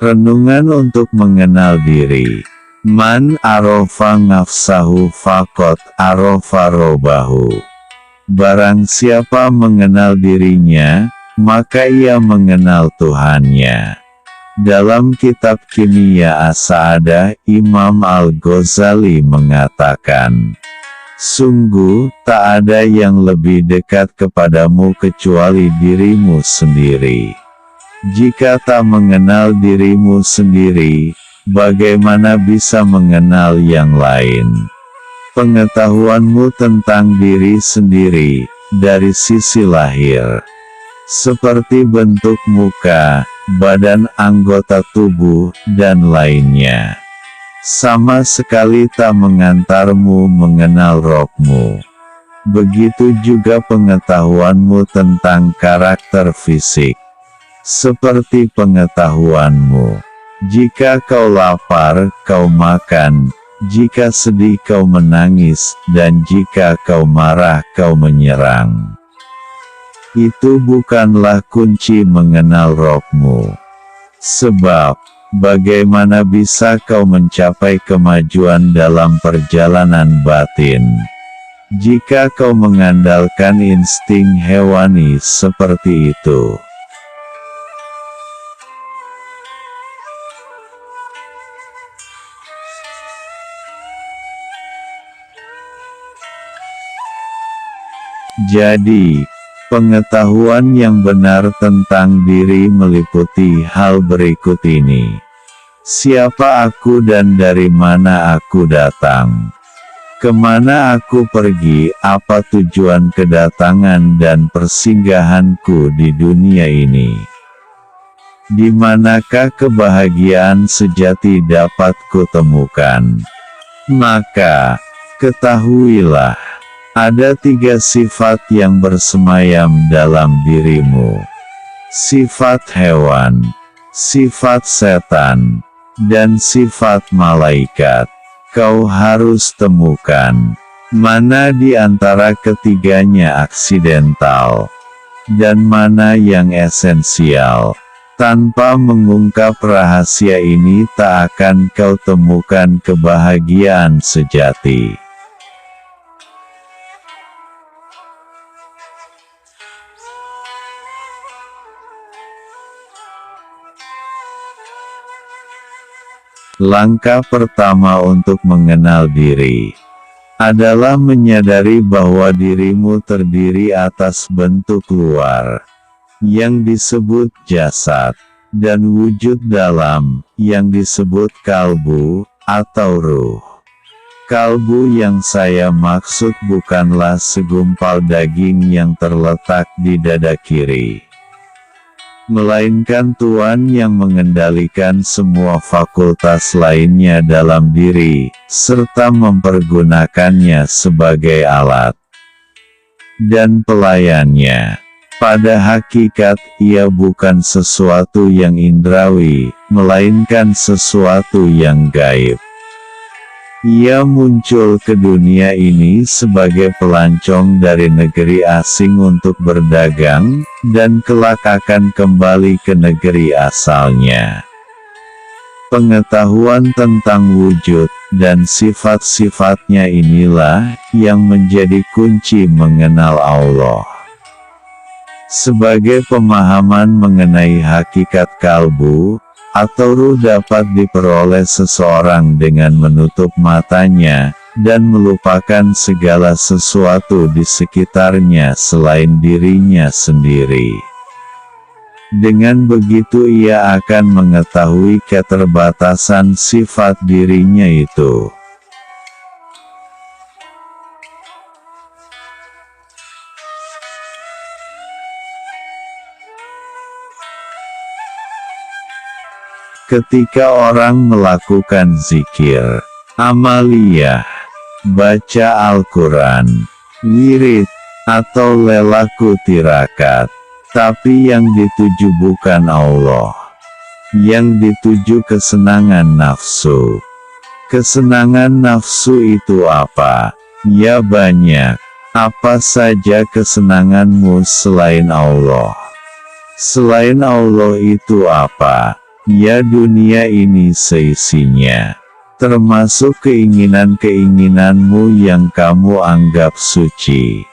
Renungan untuk mengenal diri. Man arofa nafsahu faqad arofa robbahu. Barang siapa mengenal dirinya, maka ia mengenal Tuhannya. Dalam kitab Kimia As-Sa'adah, Imam Al-Ghazali mengatakan, sungguh, tak ada yang lebih dekat kepadamu kecuali dirimu sendiri. Jika tak mengenal dirimu sendiri, bagaimana bisa mengenal yang lain? Pengetahuanmu tentang diri sendiri, dari sisi lahir, seperti bentuk muka, badan, anggota tubuh, dan lainnya, sama sekali tak mengantarmu mengenal rohmu. Begitu juga pengetahuanmu tentang karakter fisik, seperti pengetahuanmu. Jika kau lapar, kau makan, jika sedih kau menangis, dan jika kau marah kau menyerang. Itu bukanlah kunci mengenal rohmu. Sebab, bagaimana bisa kau mencapai kemajuan dalam perjalanan batin, jika kau mengandalkan insting hewani seperti itu? Jadi, pengetahuan yang benar tentang diri meliputi hal berikut ini. Siapa aku dan dari mana aku datang? Kemana aku pergi, apa tujuan kedatangan dan persinggahanku di dunia ini? Di manakah kebahagiaan sejati dapat kutemukan? Maka, ketahuilah, ada 3 sifat yang bersemayam dalam dirimu. Sifat hewan, sifat setan, dan sifat malaikat. Kau harus temukan, mana di antara ketiganya aksidental, dan mana yang esensial. Tanpa mengungkap rahasia ini tak akan kau temukan kebahagiaan sejati. Langkah pertama untuk mengenal diri adalah menyadari bahwa dirimu terdiri atas bentuk luar, yang disebut jasad, dan wujud dalam, yang disebut kalbu, atau ruh. Kalbu yang saya maksud bukanlah segumpal daging yang terletak di dada kiri, melainkan Tuhan yang mengendalikan semua fakultas lainnya dalam diri, serta mempergunakannya sebagai alat dan pelayannya. Pada hakikat, ia bukan sesuatu yang indrawi, melainkan sesuatu yang gaib. Ia muncul ke dunia ini sebagai pelancong dari negeri asing untuk berdagang, dan kelak akan kembali ke negeri asalnya. Pengetahuan tentang wujud dan sifat-sifatnya inilah yang menjadi kunci mengenal Allah. Sebagai pemahaman mengenai hakikat kalbu atau ruh dapat diperoleh seseorang dengan menutup matanya, dan melupakan segala sesuatu di sekitarnya selain dirinya sendiri. Dengan begitu ia akan mengetahui keterbatasan sifat dirinya itu. Ketika orang melakukan zikir, amaliyah, baca Al-Quran, wirid, atau lelaku tirakat, tapi yang dituju bukan Allah, yang dituju kesenangan nafsu. Kesenangan nafsu itu apa? Ya banyak. Apa saja kesenanganmu selain Allah? Selain Allah itu apa? ya dunia ini seisinya, termasuk keinginan-keinginanmu yang kamu anggap suci.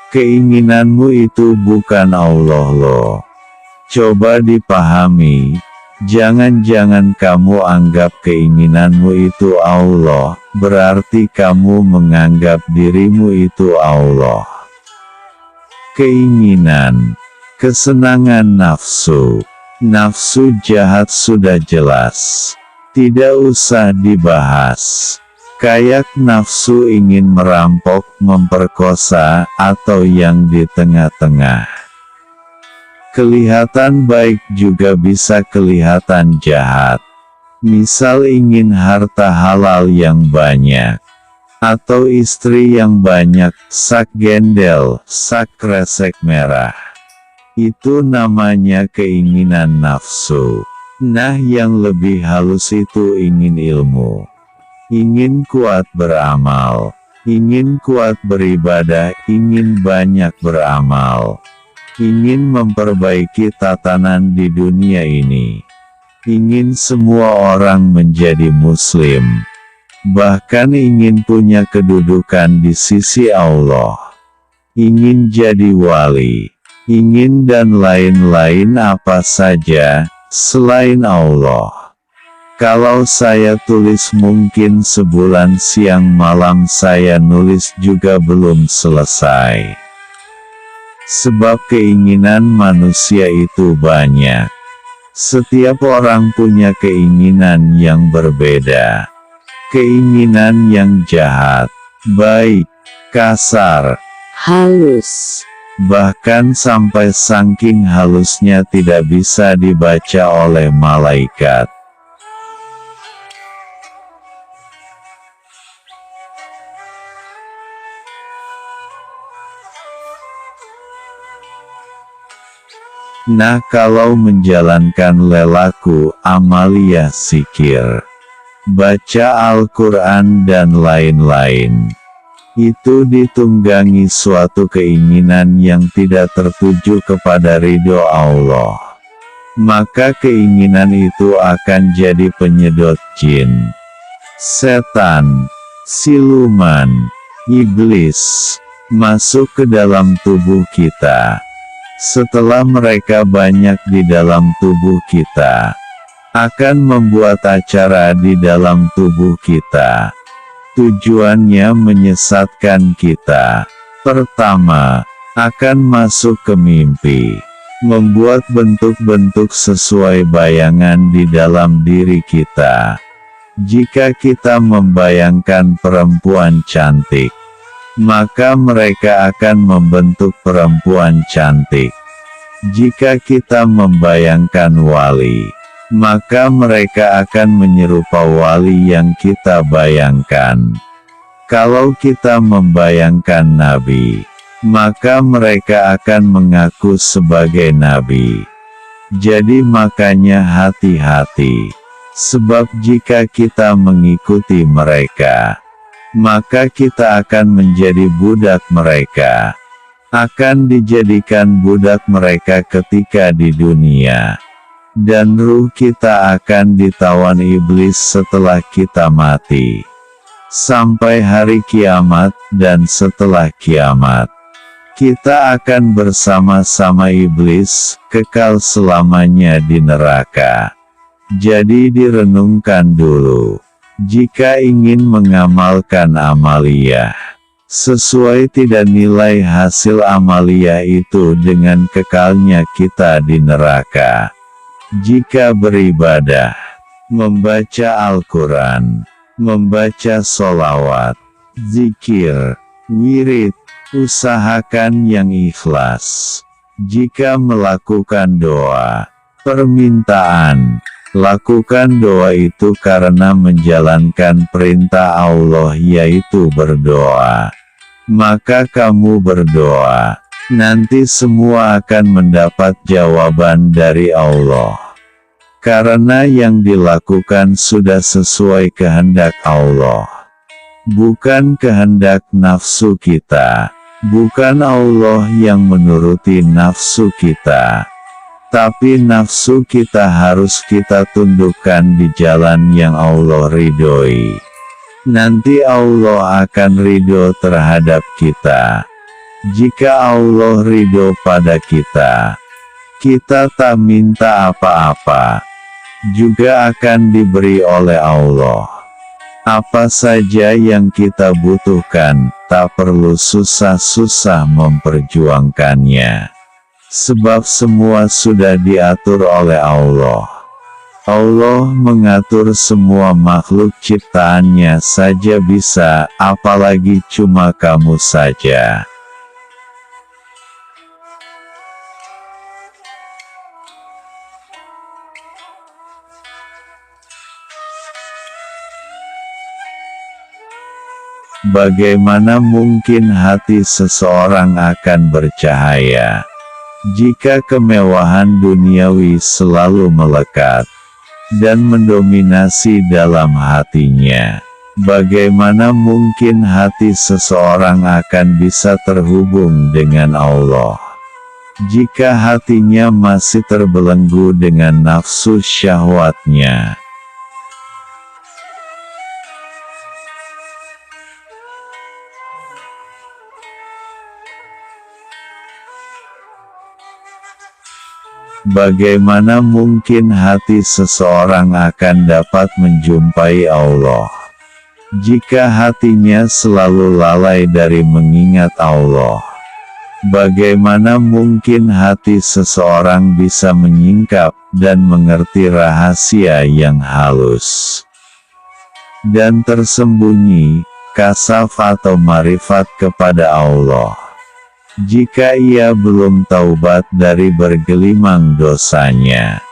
Keinginanmu itu bukan Allah loh. Coba dipahami, jangan-jangan kamu anggap keinginanmu itu Allah, berarti kamu menganggap dirimu itu Allah. Keinginan, kesenangan nafsu, nafsu jahat sudah jelas, tidak usah dibahas. Kayak nafsu ingin merampok, memperkosa, atau yang di tengah-tengah. Kelihatan baik juga bisa kelihatan jahat. Misal ingin harta halal yang banyak, atau istri yang banyak, sak gendel, sak kresek merah. Itu namanya keinginan nafsu. Nah, yang lebih halus itu ingin ilmu. Ingin kuat beramal, ingin kuat beribadah, ingin banyak beramal, ingin memperbaiki tatanan di dunia ini, ingin semua orang menjadi muslim, bahkan ingin punya kedudukan di sisi Allah, ingin jadi wali, ingin dan lain-lain apa saja, selain Allah. Kalau saya tulis mungkin sebulan siang malam saya nulis juga belum selesai. Sebab keinginan manusia itu banyak. Setiap orang punya keinginan yang berbeda. Keinginan yang jahat, baik, kasar, halus. Bahkan sampai saking halusnya tidak bisa dibaca oleh malaikat. Nah, kalau menjalankan lelaku, amalia zikir, baca Al-Quran dan lain-lain, itu ditunggangi suatu keinginan yang tidak tertuju kepada ridho Allah. Maka keinginan itu akan jadi penyedot jin, setan, siluman, iblis, masuk ke dalam tubuh kita. Setelah mereka banyak di dalam tubuh kita, akan membuat acara di dalam tubuh kita. Tujuannya menyesatkan kita. Pertama, akan masuk ke mimpi, membuat bentuk-bentuk sesuai bayangan di dalam diri kita. Jika kita membayangkan perempuan cantik, maka mereka akan membentuk perempuan cantik. Jika kita membayangkan wali, maka mereka akan menyerupa wali yang kita bayangkan. Kalau kita membayangkan nabi, maka mereka akan mengaku sebagai nabi. Jadi makanya hati-hati, sebab jika kita mengikuti mereka, maka kita akan menjadi budak mereka, akan dijadikan budak mereka ketika di dunia, dan ruh kita akan ditawan iblis setelah kita mati, sampai hari kiamat, dan setelah kiamat, kita akan bersama-sama iblis, kekal selamanya di neraka. Jadi direnungkan dulu. Jika ingin mengamalkan amaliyah, sesuai tidak nilai hasil amaliyah itu dengan kekalnya kita di neraka. Jika beribadah, membaca Al-Quran, membaca sholawat, zikir, wirid, usahakan yang ikhlas. Jika melakukan doa, permintaan, lakukan doa itu karena menjalankan perintah Allah yaitu berdoa. Maka kamu berdoa, nanti semua akan mendapat jawaban dari Allah. Karena yang dilakukan sudah sesuai kehendak Allah. Bukan kehendak nafsu kita. Bukan Allah yang menuruti nafsu kita. Tapi nafsu kita harus kita tundukkan di jalan yang Allah ridhoi. Nanti Allah akan ridho terhadap kita. Jika Allah ridho pada kita, kita tak minta apa-apa, juga akan diberi oleh Allah. Apa saja yang kita butuhkan, tak perlu susah-susah memperjuangkannya. Sebab semua sudah diatur oleh Allah. Allah mengatur semua makhluk ciptaannya saja bisa, apalagi cuma kamu saja. Bagaimana mungkin hati seseorang akan bercahaya jika kemewahan duniawi selalu melekat dan mendominasi dalam hatinya? Bagaimana mungkin hati seseorang akan bisa terhubung dengan Allah jika hatinya masih terbelenggu dengan nafsu syahwatnya? Bagaimana mungkin hati seseorang akan dapat menjumpai Allah jika hatinya selalu lalai dari mengingat Allah? Bagaimana mungkin hati seseorang bisa menyingkap dan mengerti rahasia yang halus dan tersembunyi, kasaf atau marifat kepada Allah, jika ia belum taubat dari bergelimang dosanya?